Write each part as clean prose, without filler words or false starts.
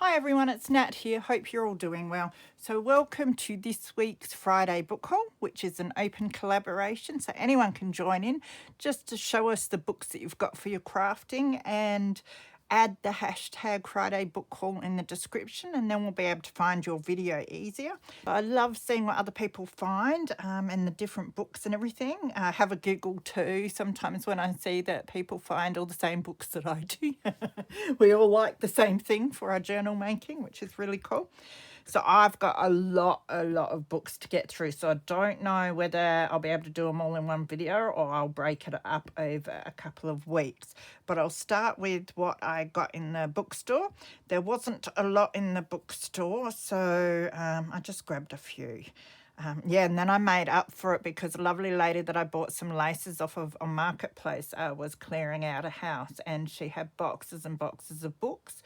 Hi everyone, it's Nat here. Hope you're all doing well. So, welcome to this week's Friday book haul, which is an open collaboration. So, anyone can join in just to show us the books that you've got for your crafting and add the hashtag Friday book haul in the description, and then we'll be able to find your video easier. I love seeing what other people find and the different books and everything. I have a giggle too sometimes when I see that people find all the same books that I do. We all like the same thing for our journal making, which is really cool. So I've got a lot of books to get through. So I don't know whether I'll be able to do them all in one video or I'll break it up over a couple of weeks. But I'll start with what I got in the bookstore. There wasn't a lot in the bookstore, so I just grabbed a few. Yeah, and then I made up for it because a lovely lady that I bought some laces off of on Marketplace was clearing out a house, and she had boxes and boxes of books.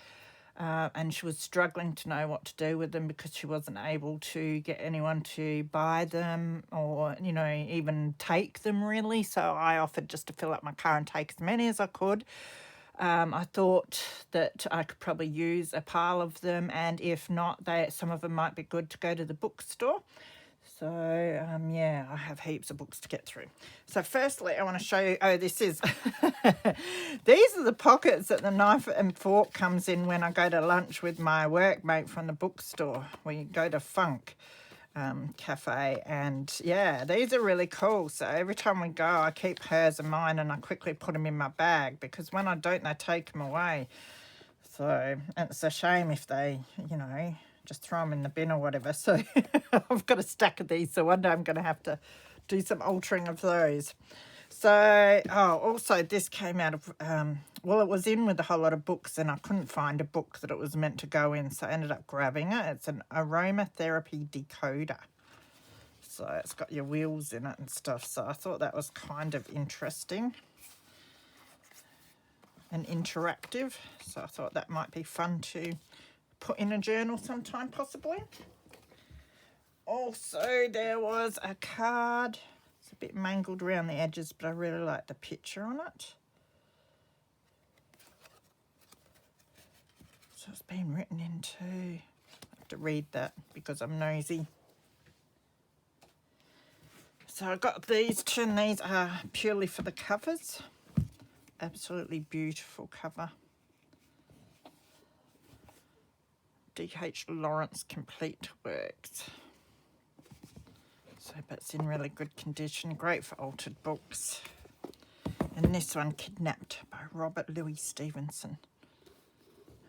And she was struggling to know what to do with them because she wasn't able to get anyone to buy them or, even take them really. So I offered just to fill up my car and take as many as I could. I thought that I could probably use a pile of them, and if not, some of them might be good to go to the bookstore. So, yeah, I have heaps of books to get through. So, firstly, I want to show you. Oh, this is. These are the pockets that the knife and fork comes in when I go to lunch with my workmate from the bookstore. We go to Funk Cafe, and yeah, these are really cool. So, every time we go, I keep hers and mine, and I quickly put them in my bag because when I don't, they take them away. So, and it's a shame if they, just throw them in the bin or whatever. So I've got a stack of these. So one day I'm going to have to do some altering of those. So, also this came out of, it was in with a whole lot of books and I couldn't find a book that it was meant to go in. So I ended up grabbing it. It's an aromatherapy decoder. So it's got your wheels in it and stuff. So I thought that was kind of interesting and interactive. So I thought that might be fun to put in a journal sometime, possibly. Also, there was a card. It's a bit mangled around the edges, but I really like the picture on it. So it's been written into. I have to read that because I'm nosy. So I got these two, and these are purely for the covers. Absolutely beautiful cover. D.H. Lawrence Complete Works. So, but it's in really good condition. Great for altered books. And this one, Kidnapped by Robert Louis Stevenson.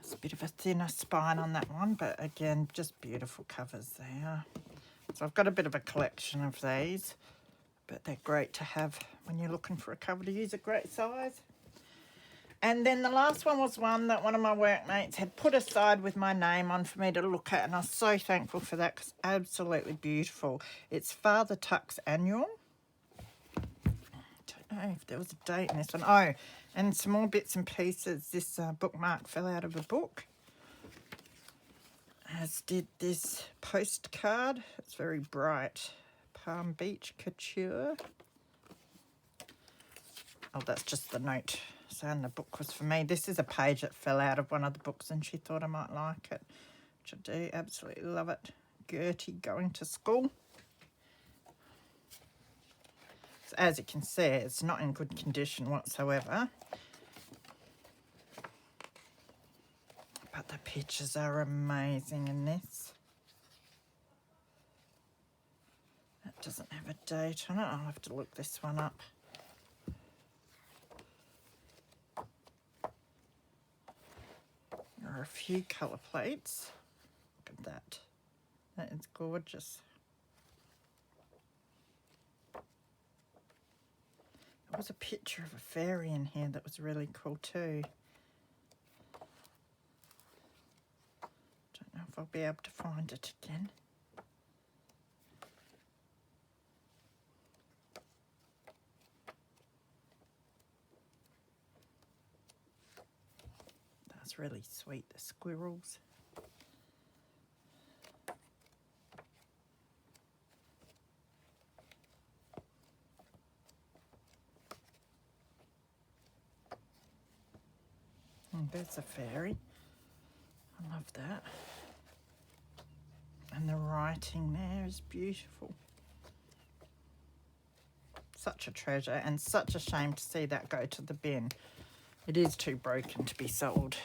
There's a bit of a thinner spine on that one, but again, just beautiful covers there. So I've got a bit of a collection of these, but they're great to have when you're looking for a cover to use a great size. And then the last one was one that one of my workmates had put aside with my name on for me to look at, and I was so thankful for that because absolutely beautiful. It's Father Tuck's Annual. Don't know if there was a date in this one. Oh, and some more bits and pieces. This bookmark fell out of a book, as did this postcard. It's very bright. Palm Beach Couture. Oh, that's just the note saying the book was for me. This is a page that fell out of one of the books and she thought I might like it, which I do. Absolutely love it. Gertie Going to School. So as you can see, it's not in good condition whatsoever. But the pictures are amazing in this. That doesn't have a date on it. I'll have to look this one up. There are a few colour plates. Look at that. That is gorgeous. There was a picture of a fairy in here that was really cool too. Don't know if I'll be able to find it again. That's really sweet, the squirrels. And there's a fairy. I love that. And the writing there is beautiful. Such a treasure, and such a shame to see that go to the bin. It is too broken to be sold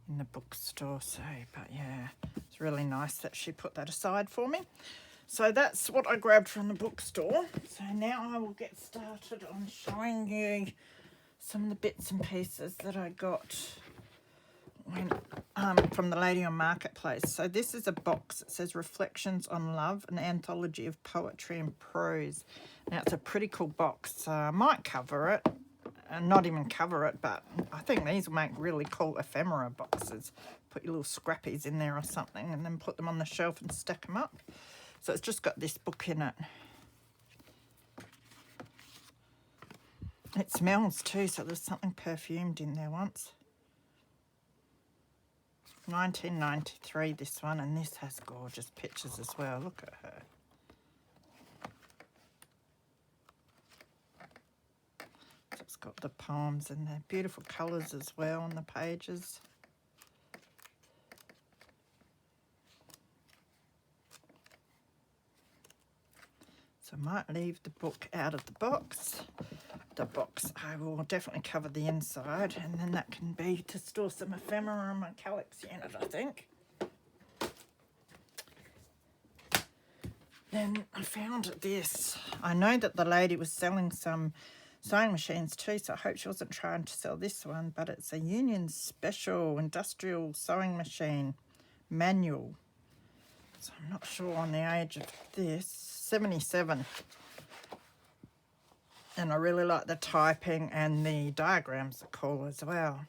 in the bookstore, so, but yeah, it's really nice that she put that aside for me. So that's what I grabbed from the bookstore. So now I will get started on showing you some of the bits and pieces that I got when, from the lady on Marketplace. So this is a box. It says Reflections on Love, an anthology of poetry and prose. Now it's a pretty cool box. So I might cover it, and not even cover it, but I think these will make really cool ephemera boxes. Put your little scrappies in there or something, and then put them on the shelf and stack them up. So it's just got this book in it. It smells too, so there's something perfumed in there once. 1993, this one, and this has gorgeous pictures as well. Look at her. So it's got the poems and the beautiful colours as well on the pages. So I might leave the book out of the box. The box, I will definitely cover the inside, and then that can be to store some ephemera in my Calyx unit, I think. Then I found this. I know that the lady was selling some sewing machines too, so I hope she wasn't trying to sell this one, but it's a Union Special Industrial Sewing Machine manual. So I'm not sure on the age of this. 77. And I really like the typing, and the diagrams are cool as well.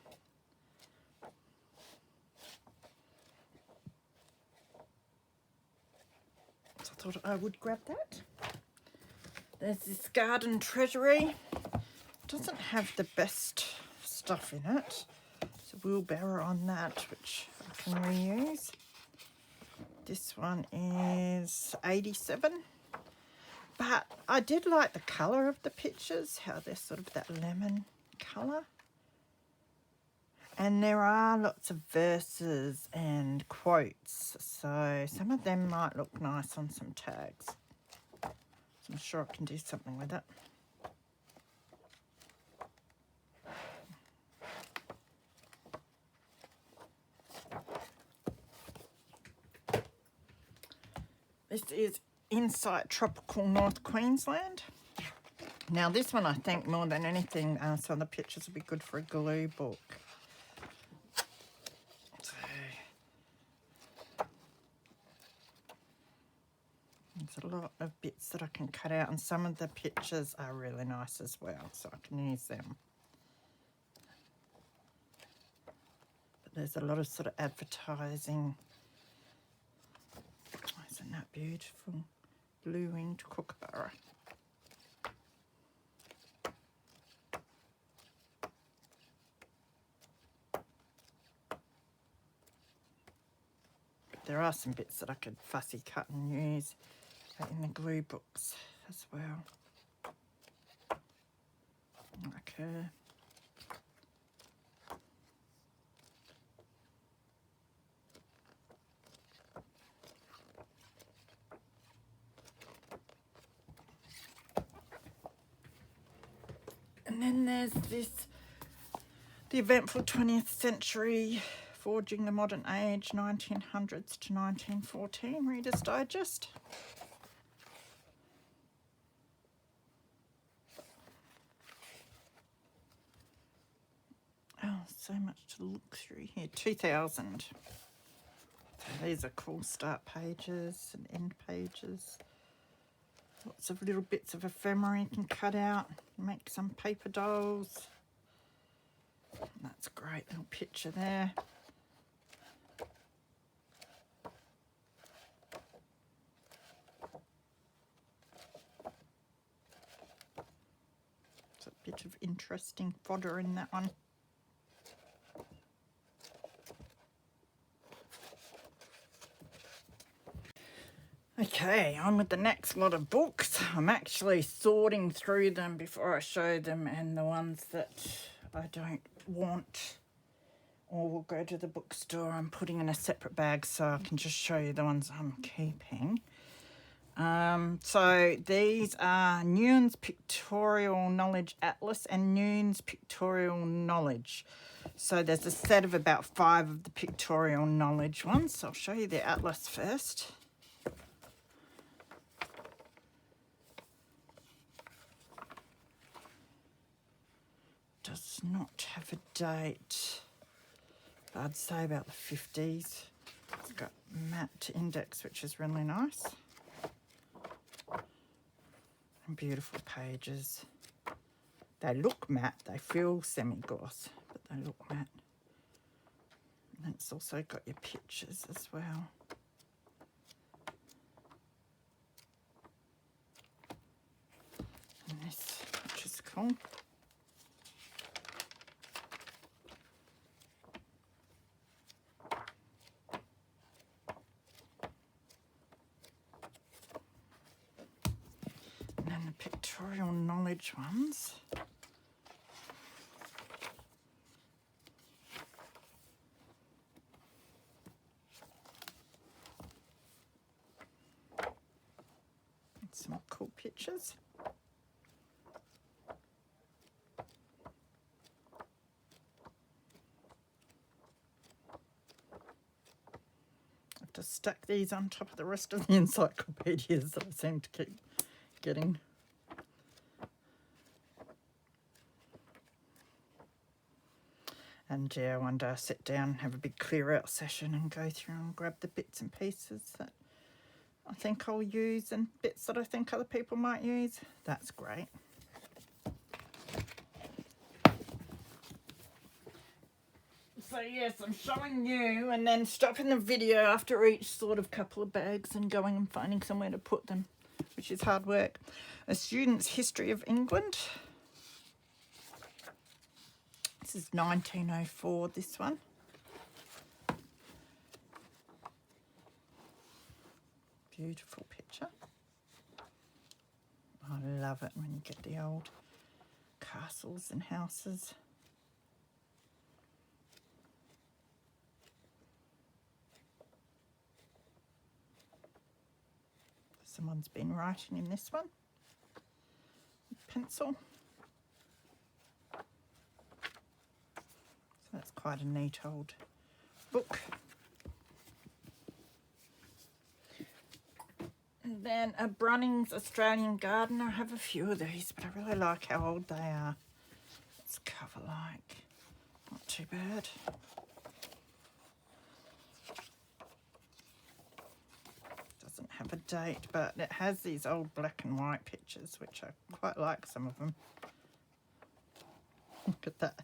So I thought I would grab that. There's this Garden Treasury. Doesn't have the best stuff in it. It's a wheelbarrow on that, which I can reuse. This one is 87. But I did like the colour of the pictures, how they're sort of that lemon colour. And there are lots of verses and quotes, so some of them might look nice on some tags. So I'm sure I can do something with it. This is Insight Tropical North Queensland. Now this one, I think more than anything, some of the pictures would be good for a glue book. So, there's a lot of bits that I can cut out, and some of the pictures are really nice as well, so I can use them. But there's a lot of sort of advertising. Oh, isn't that beautiful? Blue winged kookaburra. But there are some bits that I could fussy cut and use in the glue books as well. Like her. And then there's this, The Eventful 20th Century, Forging the Modern Age, 1900s to 1914, Reader's Digest. Oh, so much to look through here. 2000. So these are cool start pages and end pages. Lots of little bits of ephemera you can cut out and make some paper dolls. That's a great little picture there. There's a bit of interesting fodder in that one. Okay, on with the next lot of books. I'm actually sorting through them before I show them, and the ones that I don't want or we'll go to the bookstore. I'm putting in a separate bag so I can just show you the ones I'm keeping. So these are Nunes Pictorial Knowledge Atlas and Nunes Pictorial Knowledge. So there's a set of about 5 of the pictorial knowledge ones. So I'll show you the atlas first. Does not have a date. I'd say about the 50s. It's got matte index, which is really nice. And beautiful pages. They look matte, they feel semi-gloss, but they look matte. And it's also got your pictures as well. And this, which is cool. And then the pictorial knowledge ones. Some cool pictures. I've just stuck these on top of the rest of the encyclopedias that I seem to keep getting. And yeah, one day I sit down and have a big clear out session and go through and grab the bits and pieces that I think I'll use and bits that I think other people might use. That's great. So yes, I'm showing you and then stopping the video after each sort of couple of bags and going and finding somewhere to put them, which is hard work. A Student's History of England. This is 1904, this one. Beautiful picture. I love it when you get the old castles and houses. Someone's been writing in this one. Pencil. So that's quite a neat old book. And then a Brunnings Australian Gardener. I have a few of these, but I really like how old they are. It's cover like. Not too bad. Doesn't have a date, but it has these old black and white pictures, which I quite like some of them. Look at that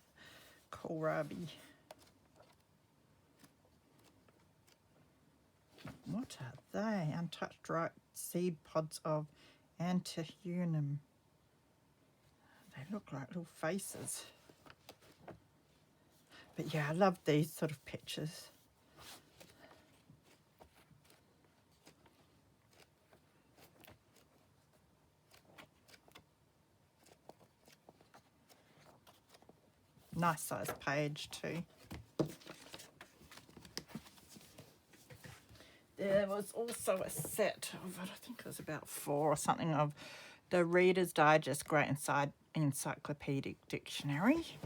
kohlrabi. What are they? Untouched ripe seed pods of Anthurium. They look like little faces. But yeah, I love these sort of pictures. Nice size page too. There was also a set of, I think it was about 4 or something, of the Reader's Digest Great Encyclopedic Dictionary.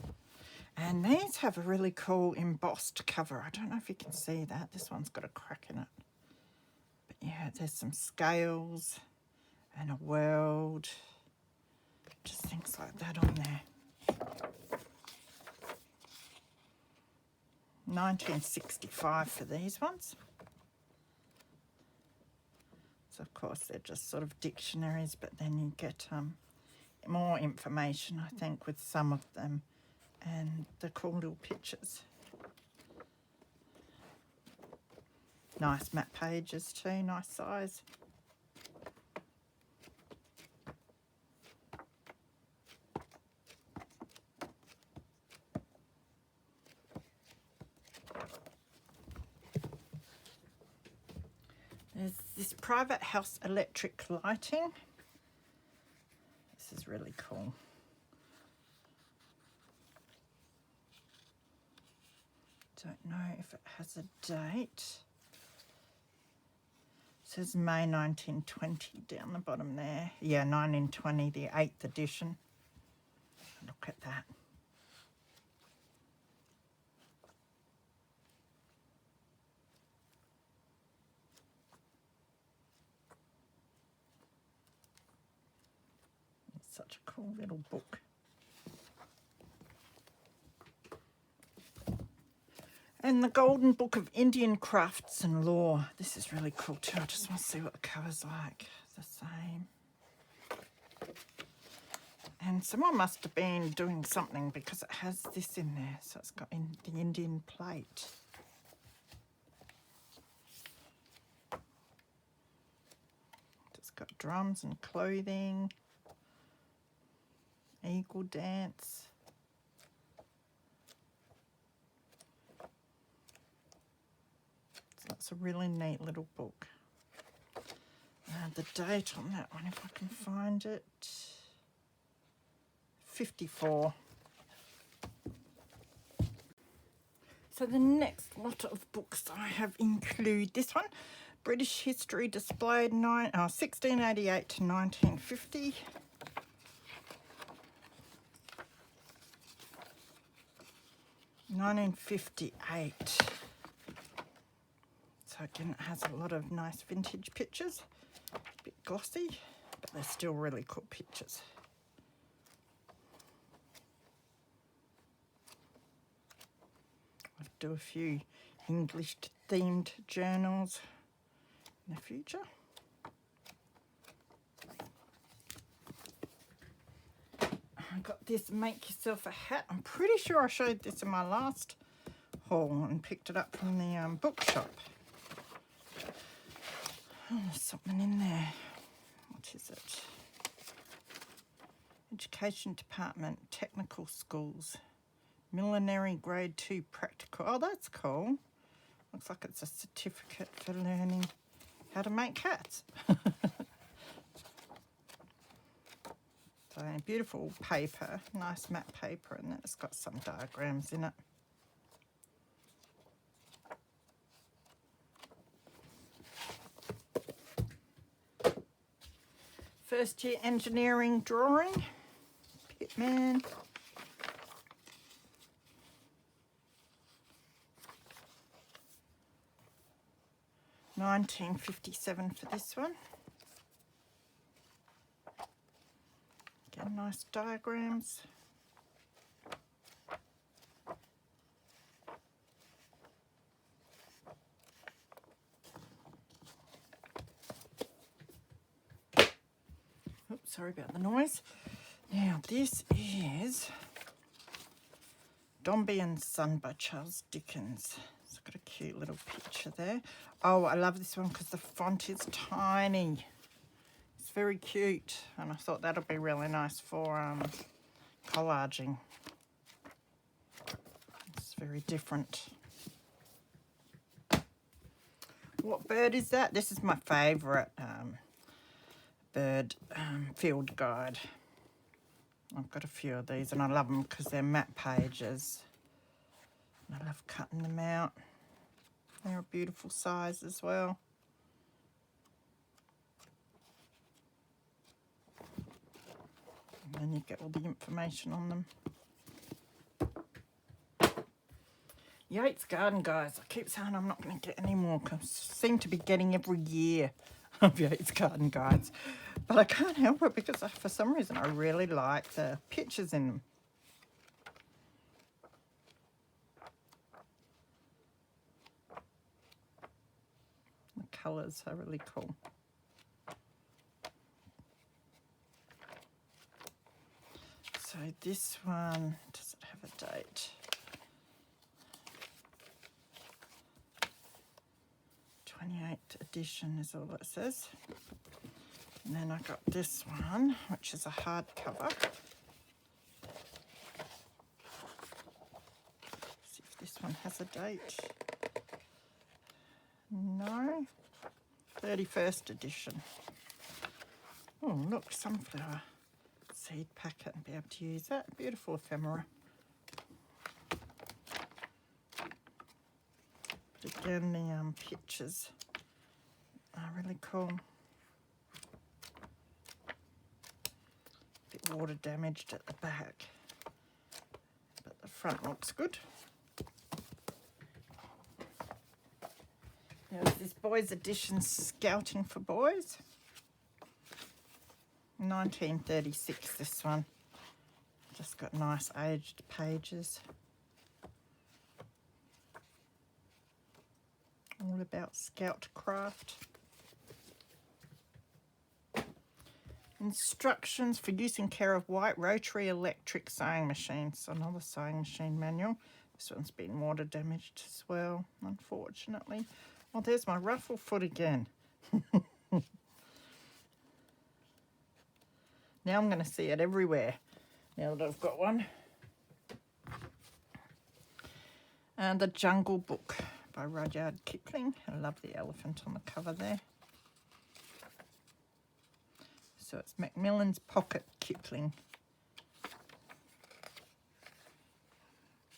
And these have a really cool embossed cover. I don't know if you can see that. This one's got a crack in it. But yeah, there's some scales and a world. Just things like that on there. 1965 for these ones. So of course they're just sort of dictionaries, but then you get more information, I think, with some of them, and the cool little pictures. Nice matte pages too, nice size. There's this Private House Electric Lighting. This is really cool. Don't know if it has a date. It says May 1920 down the bottom there. Yeah, 1920, the 8th edition. Look at that. It's such a cool little book. And the Golden Book of Indian Crafts and Law. This is really cool too. I just want to see what the cover's like. The same. And someone must have been doing something because it has this in there. So it's got in the Indian plate. It's got drums and clothing. Eagle dance. That's a really neat little book. The date on that one, if I can find it, 54. So the next lot of books I have include this one, British History Displayed 1688 to 1950. (1958). So again, it has a lot of nice vintage pictures, a bit glossy, but they're still really cool pictures. I'll do a few English themed journals in the future. I got this Make Yourself a Hat. I'm pretty sure I showed this in my last haul and picked it up from the bookshop. Oh, there's something in there. What is it? Education Department, Technical Schools, Millinery Grade 2 Practical. Oh, that's cool. Looks like it's a certificate for learning how to make hats. So beautiful paper, nice matte paper, and then it's got some diagrams in it. First year engineering drawing, Pitman. $19.57 for this one. Again, nice diagrams. Oops, sorry about the noise. Now this is Dombey and Son by Charles Dickens. It's got a cute little picture there. Oh, I love this one because the font is tiny. It's very cute, and I thought that'll be really nice for collaging. It's very different. What bird is that? This is my favourite bird field guide. I've got a few of these, and I love them because they're matte pages. And I love cutting them out. They're a beautiful size as well. And then you get all the information on them. Yates Garden Guides. I keep saying I'm not going to get any more because I seem to be getting every year of Yates Garden Guides. But I can't help it because for some reason I really like the pictures in them. The colours are really cool. So this one, does it have a date? 28th edition is all it says. And then I got this one, which is a hardcover. See if this one has a date. No. 31st edition. Oh, look, sunflower seed packet, and be able to use that. Beautiful ephemera. Again, the pictures are really cool. A bit water damaged at the back, but the front looks good. There's this boys edition, Scouting for Boys. 1936, this one. Just got nice aged pages. All about scout craft. Instructions for use and care of white rotary electric sewing machines. Another sewing machine manual. This one's been water damaged as well, unfortunately. Oh, there's my ruffle foot again. Now I'm going to see it everywhere, now that I've got one. And The Jungle Book by Rudyard Kipling. I love the elephant on the cover there. So it's Macmillan's Pocket Kipling.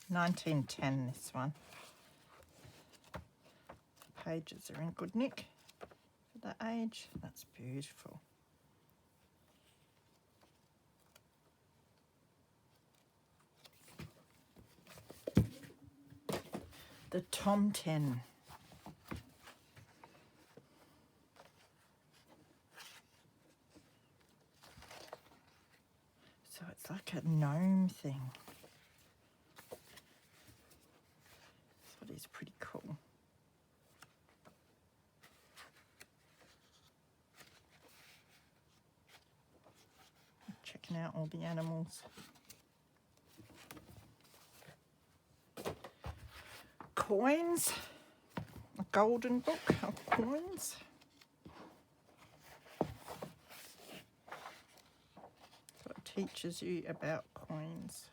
1910, this one. The pages are in good nick for that age. That's beautiful. The Tom 10. So it's like a gnome thing. So it is pretty cool. Checking out all the animals. Coins, a golden book of coins. So it teaches you about coins.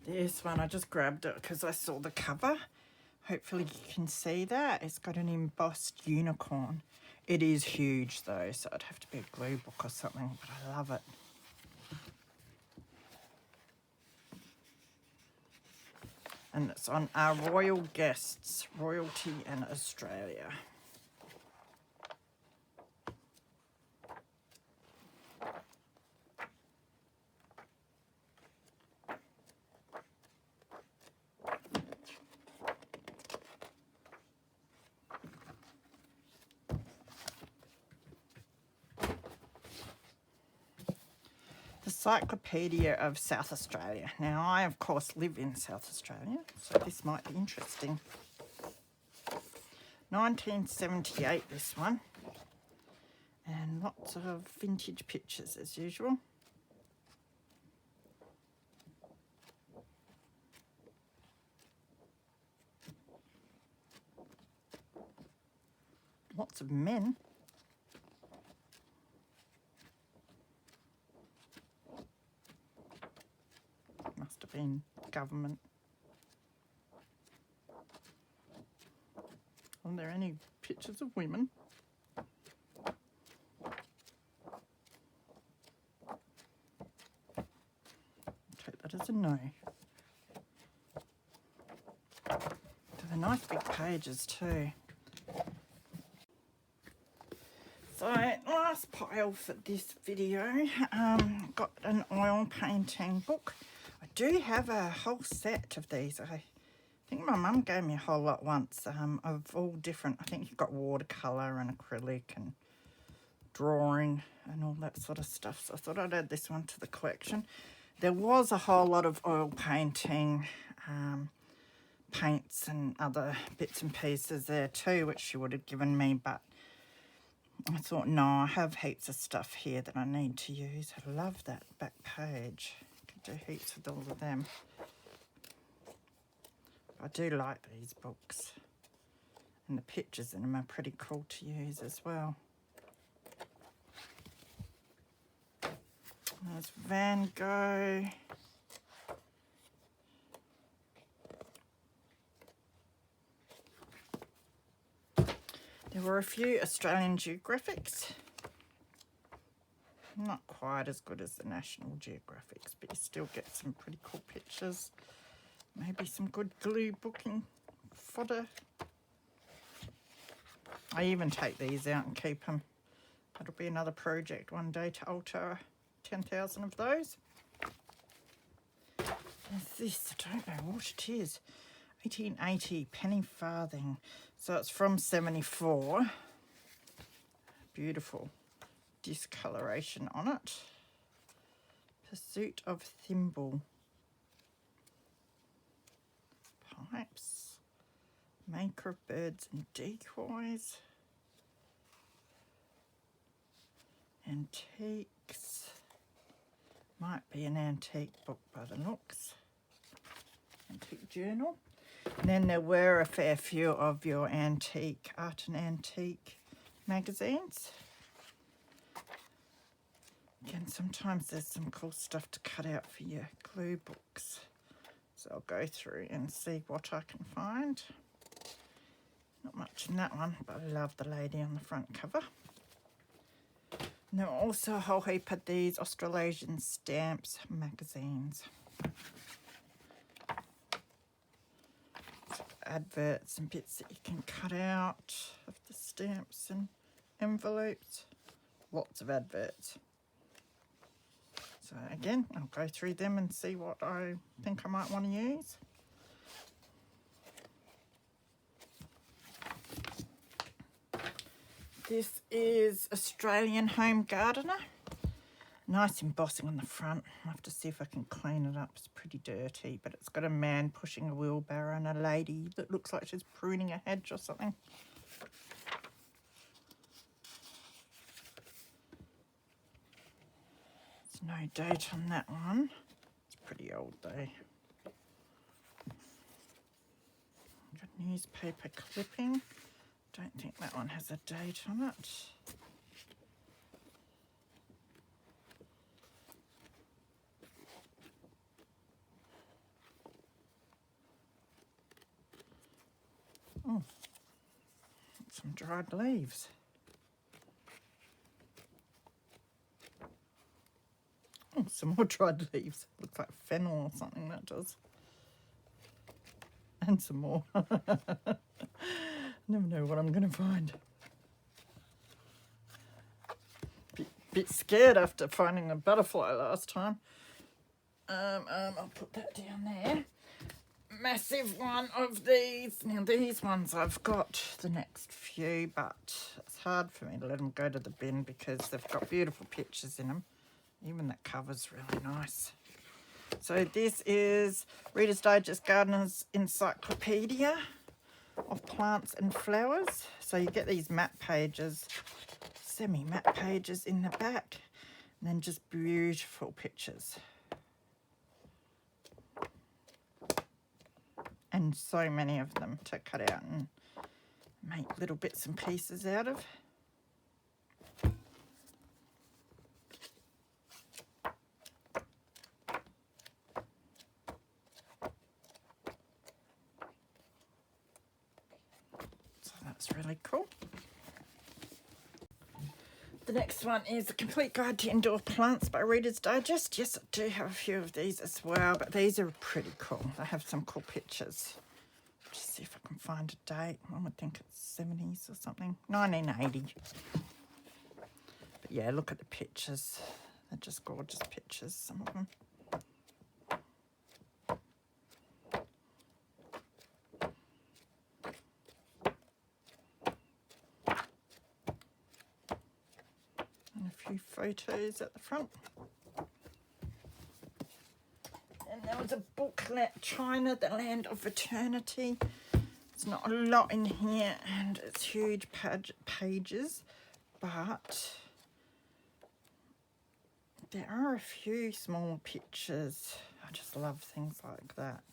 This one, I just grabbed it because I saw the cover. Hopefully you can see that. It's got an embossed unicorn. It is huge though, so it'd have to be a glue book or something, but I love it. And it's on Our Royal Guests, Royalty in Australia. Encyclopedia of South Australia. Now, I, of course, live in South Australia, so this might be interesting. 1978, this one. And lots of vintage pictures, as usual. Lots of men. Must have been government. Are there any pictures of women? Take that as a no. They're nice big pages too. So, last pile for this video, got an oil painting book. I do have a whole set of these. I think my mum gave me a whole lot once, of all different. I think you've got watercolour and acrylic and drawing and all that sort of stuff. So I thought I'd add this one to the collection. There was a whole lot of oil painting, paints and other bits and pieces there too, which she would have given me, but I thought, no, I have heaps of stuff here that I need to use. I love that back page. Could do heaps with all of them. I do like these books. And the pictures in them are pretty cool to use as well. There's Van Gogh. There were a few Australian Geographics. Not quite as good as the National Geographics, but you still get some pretty cool pictures. Maybe some good glue booking fodder. I even take these out and keep them. That'll be another project one day to alter 10,000 of those. There's this, I don't know what it is. 1880 penny farthing. So it's from 74. Beautiful discoloration on it. Pursuit of Thimble. Pipes. Maker of birds and decoys. Antiques. Might be an antique book by the looks. Antique journal. And then there were a fair few of your antique, art and antique magazines. Again, sometimes there's some cool stuff to cut out for your glue books. So I'll go through and see what I can find. Not much in that one, but I love the lady on the front cover. And there were also a whole heap of these Australasian Stamps magazines. Adverts and bits that you can cut out of the stamps and envelopes. Lots of adverts. So again, I'll go through them and see what I think I might want to use. This is Australian Home Gardener. Nice embossing on the front. I'll have to see if I can clean it up. It's pretty dirty, but it's got a man pushing a wheelbarrow and a lady that looks like she's pruning a hedge or something. There's no date on that one. It's pretty old though. Got newspaper clipping. Don't think that one has a date on it. Oh, some dried leaves. Oh, some more dried leaves. Looks like fennel or something, that does. And some more. Never know what I'm going to find. Bit scared after finding a butterfly last time. I'll put that down there. Massive one of these. Now these ones I've got the next few, but it's hard for me to let them go to the bin because they've got beautiful pictures in them. Even that cover's really nice. So this is Reader's Digest Gardener's Encyclopedia of Plants and Flowers. So you get these map pages, semi-map pages in the back, and then just beautiful pictures. And so many of them to cut out and make little bits and pieces out of. So that's really cool. The next one is A Complete Guide to Indoor Plants by Reader's Digest. Yes, I do have a few of these as well, but these are pretty cool. They have some cool pictures. Just see if I can find a date. I would think it's 70s or something. 1980. But yeah, look at the pictures. They're just gorgeous pictures, some of them. Photos at the front. And there was a booklet, China, the Land of Eternity. It's not a lot in here and it's huge pages, but there are a few small pictures. I just love things like that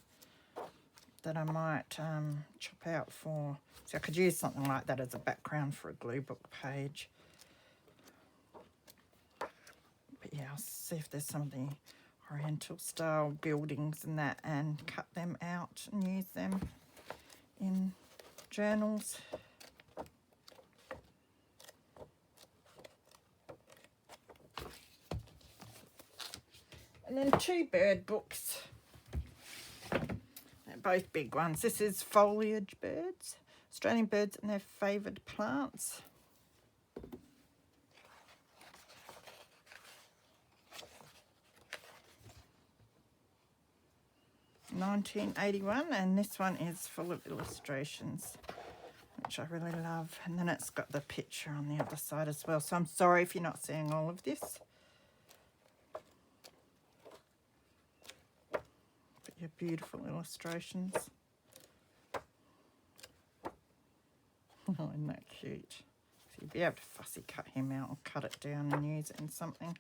I might chop out for. So I could use something like that as a background for a glue book page. But yeah, I'll see if there's some of the Oriental style buildings and that and cut them out and use them in journals. And then 2 bird books. They're both big ones. This is Foliage Birds, Australian birds and their favoured plants. (1981), and this one is full of illustrations, which I really love. And then it's got the picture on the other side as well. So I'm sorry if you're not seeing all of this. But your beautiful illustrations. Oh, isn't that cute? So you'd be able to fussy cut him out or cut it down and use it in something.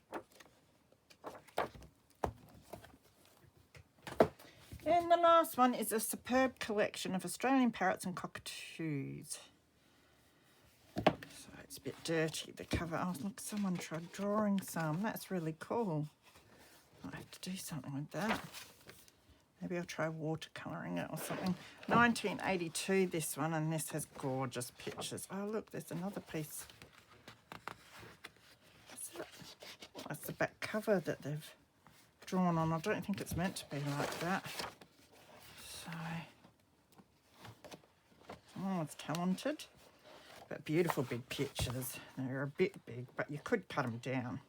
And the last one is a superb collection of Australian parrots and cockatoos. So it's a bit dirty, the cover. Oh, look, someone tried drawing some. That's really cool. I have to do something with that. Maybe I'll try watercolouring it or something. 1982, this one, and this has gorgeous pictures. Oh, look, there's another piece. What's that? Oh, that's the back cover that they've drawn on. I don't think it's meant to be like that. So, someone was talented. But beautiful big pictures. They're a bit big, but you could cut them down.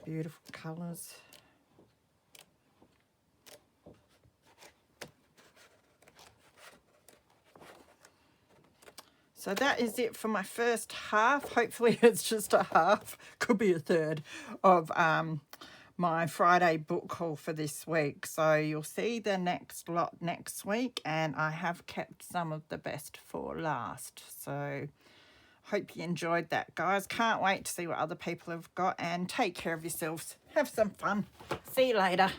Beautiful colours. So that is it for my first half. Hopefully it's just a half, could be a third, of my Friday book haul for this week. So you'll see the next lot next week, and I have kept some of the best for last. So hope you enjoyed that, guys. Can't wait to see what other people have got, and take care of yourselves. Have some fun. See you later.